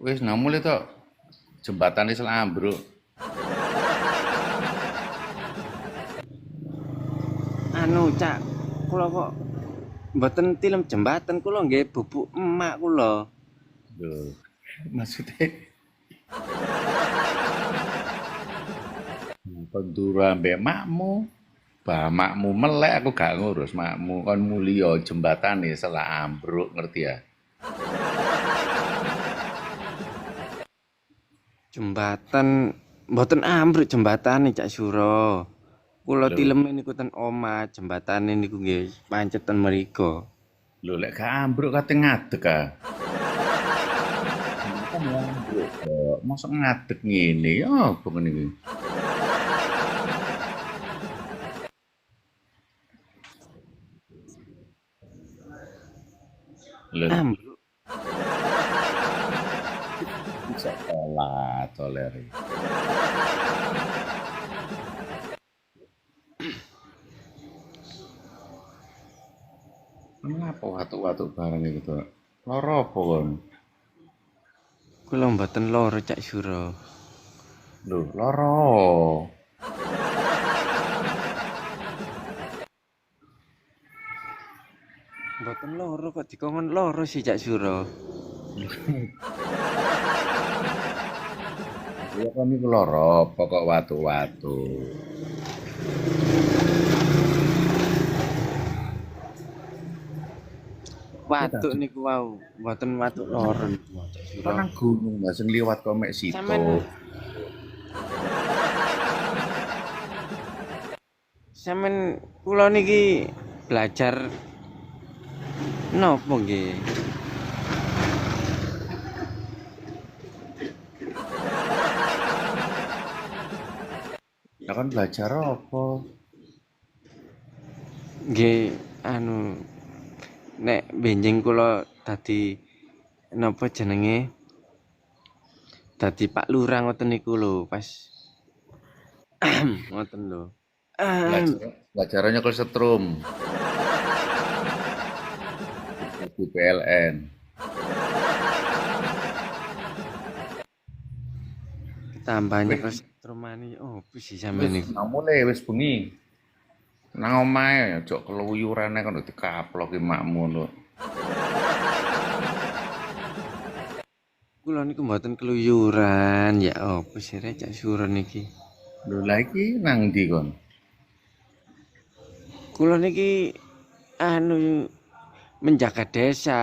Wis nang mulih to. Jembatane salah ambruk. Anu, Cak, kula kok mboten tilem jembatan kula nggih bubuk emak kula. Lho, maksudnya pendura ambek makmu. Bah makmu melek aku gak ngurus makmu kon mulya jembatane salah ambruk ngerti ya. Jembatan mboten ambruk jembatane Cak Suro. Kula Lho, tilem niku ten omah, jembatane niku nggih pancet ten mriku. lho lek gak ambruk kate ngadeg ah. Jembatan ya ambruk kok. Mosok ngadeg ngene ya apa ngene iki. Lho, Ambruk. iso telat toler. Kenapa watuk-watuk barang iki to? Lara apa kon? Kula mboten lara Cak Suro. Lho, lara. Mboten lara kok dikongkon lara sih Cak Suro. Ya kon niku lara pokok watuk-watuk. Kowe Watuk tadi niku wau, mboten watuk lara niku Cak kon Suro. nang gunung Mas sing liwat kok mek situ. Sampeyan sampeyan kula niki belajar napa nggih? Ya kan belajar apa? Nggih anu nek benjing kula dadi napa jenenge? Dadi Pak Lurah ngoten niku lho, pas ngoten lho. Belajar belajar nyekel setrum di PLN. Tambah Wis nyekel stromani opo sih wis sampeyan niku? nang mulai wis bengi. Nang omahe aja keluyurane kon dikaploki makmu lho. Kula niku mboten keluyuran, ya opo sih rek Cak Suro niki? Lho la iki nang ndi kon? Kula niki anu menjaga desa.